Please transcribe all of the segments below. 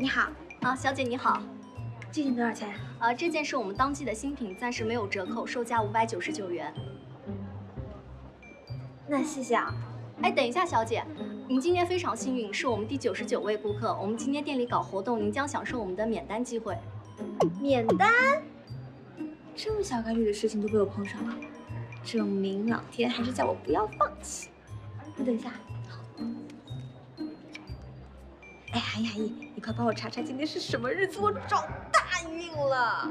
你好啊，小姐你好，这件多少钱？这件是我们当季的新品，暂时没有折扣，售价599元。那谢谢啊。哎，等一下，小姐，您今天非常幸运，是我们第99位顾客。我们今天店里搞活动，您将享受我们的免单机会。免单？这么小概率的事情都被我碰上了，证明老天还是叫我不要放弃。你等一下。哎呀，阿姨，你快帮我查查今天是什么日子，我找大运了。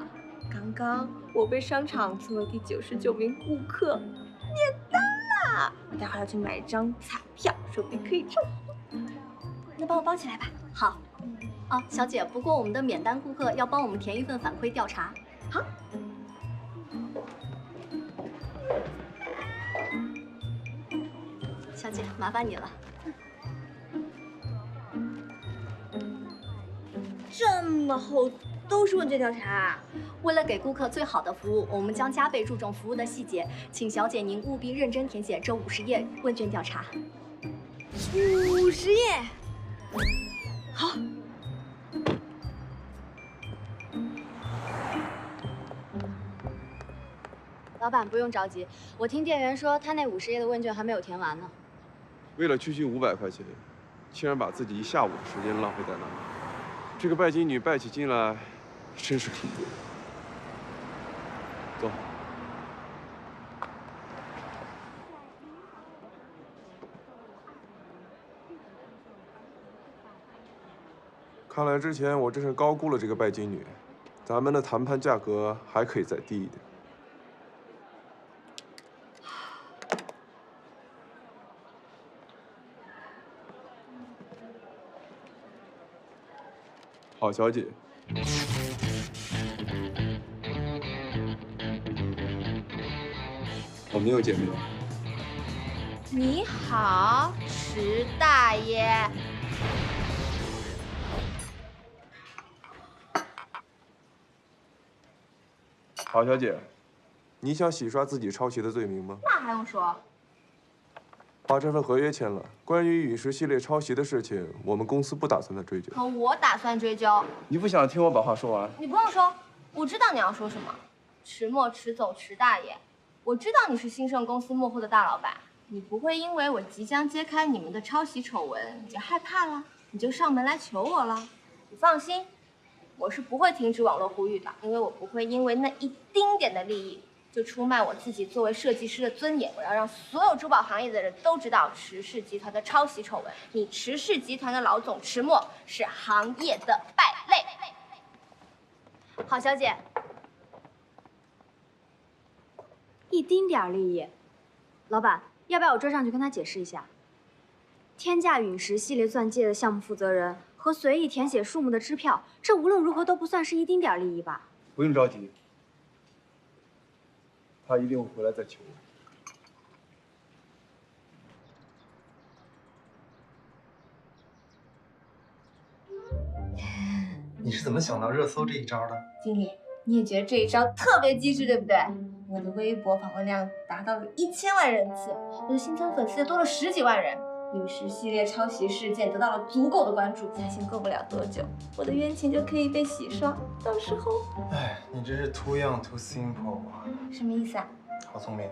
刚刚我被商场作为第99名顾客免单了，我待会儿要去买一张彩票，说不定可以中。那帮我包起来吧。好。啊，小姐，不过我们的免单顾客要帮我们填一份反馈调查。好。小姐，麻烦你了。这么厚，都是问卷调查。为了给顾客最好的服务，我们将加倍注重服务的细节，请小姐您务必认真填写这50页问卷调查。50页。好。老板不用着急，我听店员说他那50页的问卷还没有填完呢。为了区区500块钱，竟然把自己一下午的时间浪费在那里。这个拜金女拜起金来，真是挺贵。走。看来之前我真是高估了这个拜金女，咱们的谈判价格还可以再低一点。好小姐，我们又见面了。你好，池大爷。好小姐，你想洗刷自己抄袭的罪名吗？那还用说？把这份合约签了。关于陨石系列抄袭的事情，我们公司不打算再追究。可我打算追究。你不想听我把话说完？你不用说，我知道你要说什么。迟墨迟走迟大爷，我知道你是兴盛公司幕后的大老板，你不会因为我即将揭开你们的抄袭丑闻你就害怕了，你就上门来求我了。你放心，我是不会停止网络呼吁的，因为我不会因为那一丁点的利益就出卖我自己作为设计师的尊严。我要让所有珠宝行业的人都知道迟氏集团的抄袭丑闻。你迟氏集团的老总迟墨是行业的败类。郝小姐，一丁点利益，老板要不要我追上去跟他解释一下？天价陨石系列钻戒的项目负责人和随意填写数目的支票，这无论如何都不算是一丁点利益吧？不用着急。他一定会回来再求我。你是怎么想到热搜这一招的？经理，你也觉得这一招特别机智，对不对？我的微博访问量达到了1000万人次，我的新增粉丝也多了10几万人。陨石系列抄袭事件得到了足够的关注，相信过不了多久，我的冤情就可以被洗刷。到时候，哎，你真是 too young too simple 啊！什么意思啊？好聪明，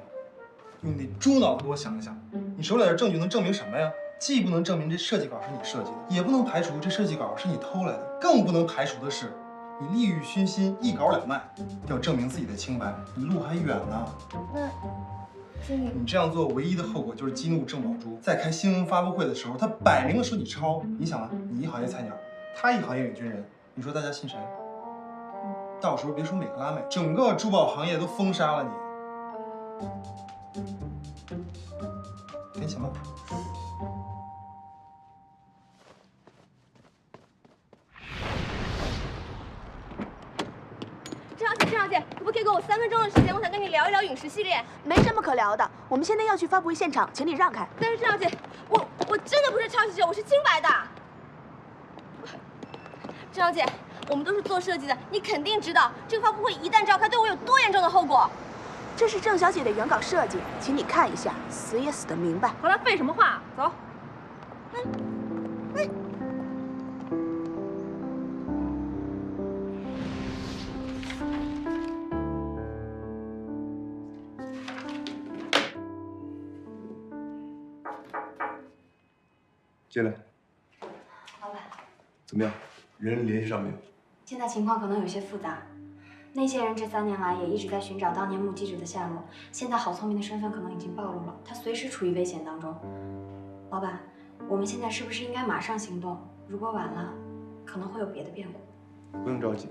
用你猪脑子给我想一想，你手里的证据能证明什么呀？既不能证明这设计稿是你设计的，也不能排除这设计稿是你偷来的，更不能排除的是，你利欲熏心，一稿两卖。要证明自己的清白，你路还远呢。那，经理，你这样做唯一的后果就是激怒郑宝珠，在开新闻发布会的时候，他摆明了说你抄。你想啊，你一行业菜鸟，他一行业伪军人，你说大家信谁？到时候别说美克拉美，整个珠宝行业都封杀了你。给钱吧。郑小姐，可不可以给我3分钟的时间？我想跟你聊一聊陨石系列。没什么可聊的，我们现在要去发布会现场，请你让开。但是郑小姐，我真的不是抄袭者，我是清白的。郑小姐，我们都是做设计的，你肯定知道这个发布会一旦召开，对我有多严重的后果。这是郑小姐的原稿设计，请你看一下，死也死得明白。好了，废什么话，走。进来。老板，怎么样？人联系上没有？现在情况可能有些复杂。那些人这3年来也一直在寻找当年目击者的下落，现在郝聪明的身份可能已经暴露了，他随时处于危险当中。老板，我们现在是不是应该马上行动？如果晚了，可能会有别的变故。不用着急，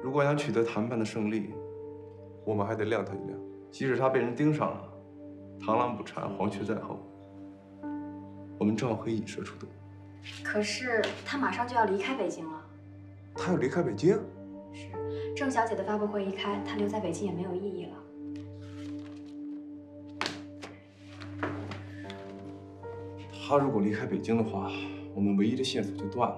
如果想取得谈判的胜利，我们还得晾他一晾。即使他被人盯上了，螳螂捕蝉，黄雀在后，我们照样可以引蛇出洞。可是他马上就要离开北京了。他要离开北京？是，郑小姐的发布会一开，他留在北京也没有意义了。他如果离开北京的话，我们唯一的线索就断了。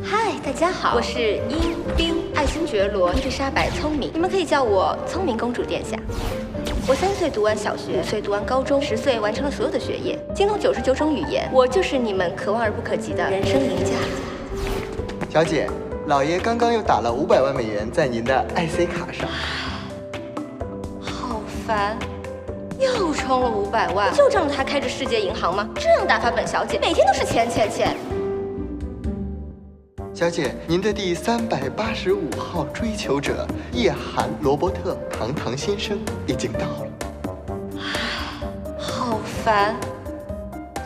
嗨，大家好，我是英冰爱新觉罗伊丽莎白聪明，你们可以叫我聪明公主殿下。我3岁读完小学，5岁读完高中，10岁完成了所有的学业，精通99种语言，我就是你们可望而不可及的人生赢家。小姐，老爷刚刚又打了500万美元在您的 IC 卡上。好烦，又充了500万，就仗着他开着世界银行吗？这样打发本小姐，每天都是钱钱钱。小姐，您的第385号追求者叶寒·罗伯特·堂堂先生已经到了。好烦。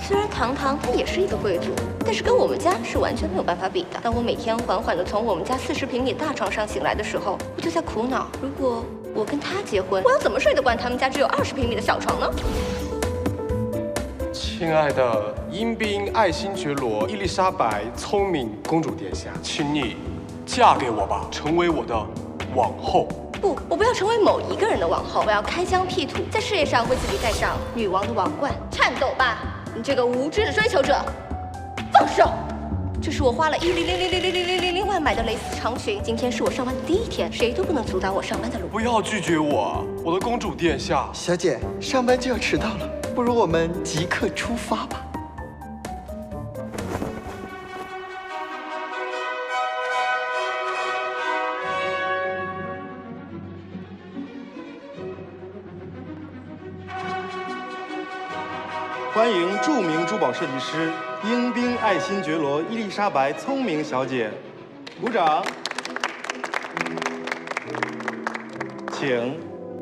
虽然堂堂他也是一个贵族，但是跟我们家是完全没有办法比的。当我每天缓缓地从我们家40平米大床上醒来的时候，我就在苦恼，如果我跟他结婚，我要怎么睡得惯他们家只有20平米的小床呢？亲爱的英宾爱新觉罗伊丽莎白聪明公主殿下，请你嫁给我吧，成为我的王后。不，我不要成为某一个人的王后，我要开疆辟土，在事业上为自己戴上女王的王冠。颤抖吧，你这个无知的追求者！放手！这是我花了1000000万买的蕾丝长裙，今天是我上班的第1天，谁都不能阻挡我上班的路。不要拒绝我，我的公主殿下。小姐，上班就要迟到了，不如我们即刻出发吧。欢迎著名珠宝设计师英宾爱新觉罗伊丽莎白聪明小姐，鼓掌，请。